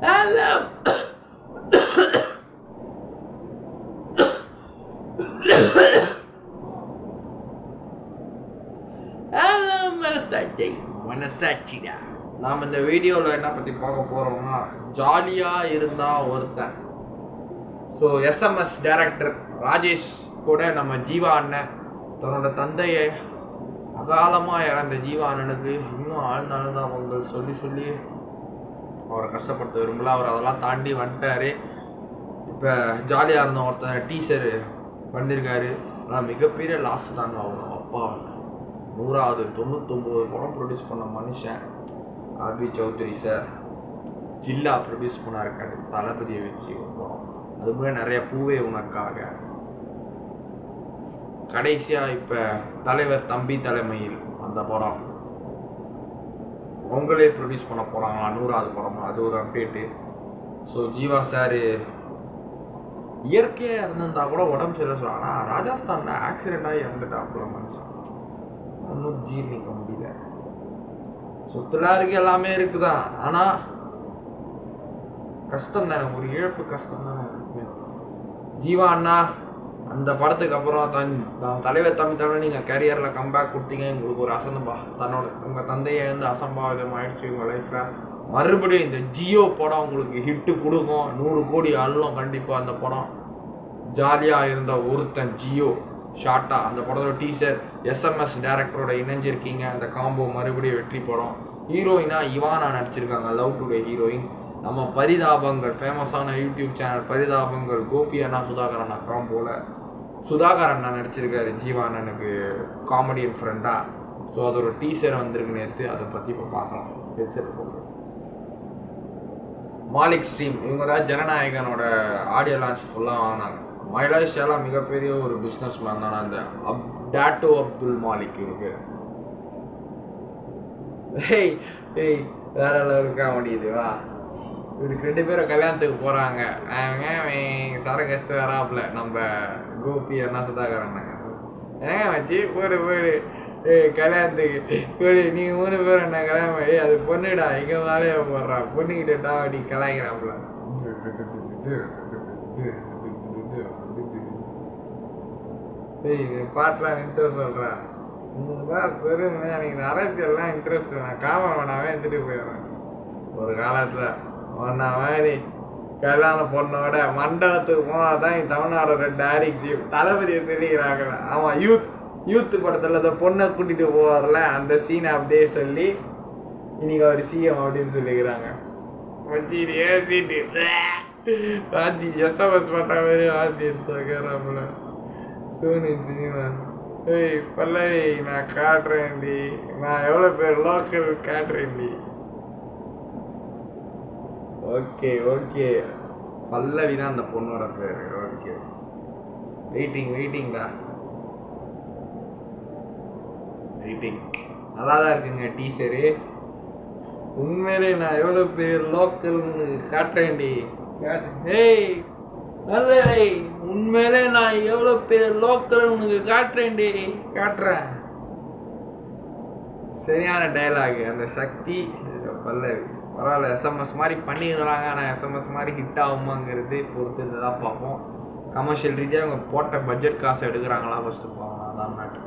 Hello. Hello மனசாட்சிடா. நாம் இந்த வீடியோவில் என்ன பற்றி பார்க்க போகிறோம்னா, ஜாலியாக இருந்தால் ஒருத்தன். ஸோ எஸ்எம்எஸ் டைரக்டர் ராஜேஷ் கூட நம்ம ஜீவா அண்ணன் தன்னோட தந்தையை அகாலமாக இறந்த ஜீவா அண்ணனுக்கு இன்னும் ஆழ்ந்தாலும் அவங்க சொல்லி அவரை கஷ்டப்படுத்த விரும்பல. அவர் அதெல்லாம் தாண்டி வந்துட்டார். இப்போ ஜாலியாக இருந்த ஒருத்தன் டீச்சர் பண்ணியிருக்காரு. ஆனால் மிகப்பெரிய லாஸ் தாங்க. அவங்க அப்பா 100வது 99 படம் ப்ரொடியூஸ் பண்ண மனுஷன் ஆர்பி சௌத்ரி சார் ஜில்லா ப்ரொடியூஸ் பண்ணாருக்காரு தளபதியை வச்சு ஒரு படம். அதுக்குள்ளே நிறைய பூவே உனக்காக. கடைசியாக இப்போ தலைவர் தம்பி தலைமையில் அந்த படம் அவங்களே ப்ரொடியூஸ் பண்ண போகிறாங்களா 100வது படம். அது ஒரு அப்டேட்டு. ஸோ ஜீவா சார் இயற்கையாக இருந்திருந்தா கூட உடம்பு சரியில்லை சொல்கிறாங்க. ஆனால் ராஜஸ்தானில் ஆக்சிடெண்ட் ஆகி இறந்துட்டாப்புல மனுஷன். ஒன்றும் ஜீர்ணிக்க முடியல. சொத்துலாம் இருக்கு, எல்லாமே இருக்குதான். ஆனால் கஷ்டம் தானே, ஒரு இழப்பு கஷ்டம் தானே. ஜீவா அண்ணா அந்த படத்துக்கு அப்புறம் தலைவர் தம்பி தலைவர் நீங்கள் கேரியரில் கம்பேக் கொடுத்தீங்க. உங்களுக்கு ஒரு உங்கள் தந்தையை இருந்து அசம்பாவிதம் ஆயிடுச்சு உங்கள் லைஃப்பில். மறுபடியும் இந்த ஜியோ படம் உங்களுக்கு ஹிட்டு கொடுக்கும். 100 கோடி அள்ளும் கண்டிப்பாக அந்த படம். ஜாலியாக இருந்த ஒருத்தன் ஜியோ ஷார்ட்டாக அந்த படத்தோட டீசர் எஸ்எம்எஸ் டைரக்டரோட இணைஞ்சிருக்கீங்க. அந்த காம்போ மறுபடியும் வெற்றி படம். ஹீரோயினா இவானா நடிச்சிருக்காங்க, லவ் டுடே ஹீரோயின். நம்ம பரிதாபங்கள் ஃபேமஸான யூடியூப் சேனல் பரிதாபங்கள் கோபி அண்ணா சுதாகர் அண்ணா காம்போல சுதாகர் அண்ணா நடிச்சிருக்காரு ஜீவா அண்ணனுக்கு காமெடியன் ஃப்ரெண்டாக. ஸோ அதோட டீசர் வந்திருக்கு நேற்று. அதை பற்றி இப்போ பார்க்கலாம். ஹெட்செட் போட்டு மாலிக் ஸ்ட்ரீம் இவங்க தான் ஜனநாயகனோட ஆடியோ லான்ச் ஃபுல்லாக வாங்கினாங்க. மலேசியாவில் மிகப்பெரிய ஒரு பிஸ்னஸ் மேன் தானே அந்த டாட்டோ அப்துல் மாலிக். இவருக்கு வேற அளவு காமெடி வா. இவருக்கு 2 பேரும் கல்யாணத்துக்கு போகிறாங்க. சரகஸ்து வராப்புல நம்ம கோபி அண்ணா சுதாகர் அண்ணாங்க. ஏங்க வச்சு போடு கல்யாணத்துக்கு போடு. நீங்கள் 3 பேர் என்ன கல்யாணம் அது பொண்ணுடா இங்கே மேலே போடுறான். பொண்ணுக்கிட்டா அப்படி கலாய்க்கிறாப்புல. பாட்டெலாம் இன்ட்ரெஸ்ட் சொல்கிறேன். சொல்லுங்க, எனக்கு அரசியல்லாம் இன்ட்ரெஸ்ட். நான் காமராவே எடுத்துகிட்டு போயிடுறேன். ஒரு காலத்தில் ஒன்றா மாதிரி கல்யாண பொண்ணோட மண்டபத்துக்கு போனால் தான் தமிழ்நாடு 2 ஆரிக்ஸி தளபதியை சொல்லிக்கிறாங்கள. ஆமாம், யூத்து படத்தில் அந்த பொண்ணை கூட்டிகிட்டு போவார்ல, அந்த சீனை அப்படியே சொல்லி இன்னைக்கு அவர் சிஎம் அப்படின்னு சொல்லிக்கிறாங்க. வச்சு ஏசிட்டு வாத்தி எஸ்எம்எஸ் பண்ணுற மாதிரி வாத்தி எடுத்துக்கிறாப்புல சோனி சினிமா. பல்லவி நான் காட்டுறேன்டி, நான் எவ்வளோ பேர் லோக்கல் காட்டுறேன்டி. ஓகே பல்லவி தான் அந்த பொண்ணோட பேர். ஓகே வெயிட்டிங்டா. நல்லா தான் இருக்குங்க டீசரு. உண்மையிலே நான் எவ்வளோ பேர் லோக்கல்னு காட்டுறேன்டி. உண்மையிலே நான் எவ்வளோ பேர் லோக்கல் உனக்கு காட்டுறேன். சரியான டைலாக் அந்த சக்தி பல்லவி. பரவாயில்ல, எஸ்எம்எஸ் மாதிரி பண்ணிடுறாங்க. ஆனால் எஸ்எம்எஸ் மாதிரி ஹிட் ஆகுமாங்கிறது பொறுத்து தான் பார்ப்போம். கமர்ஷியல் ரீதியாக அவங்க போட்ட பட்ஜெட் காசு எடுக்கிறாங்களா ஃபஸ்ட்டு போகலாம். அதான் மேட்ரு.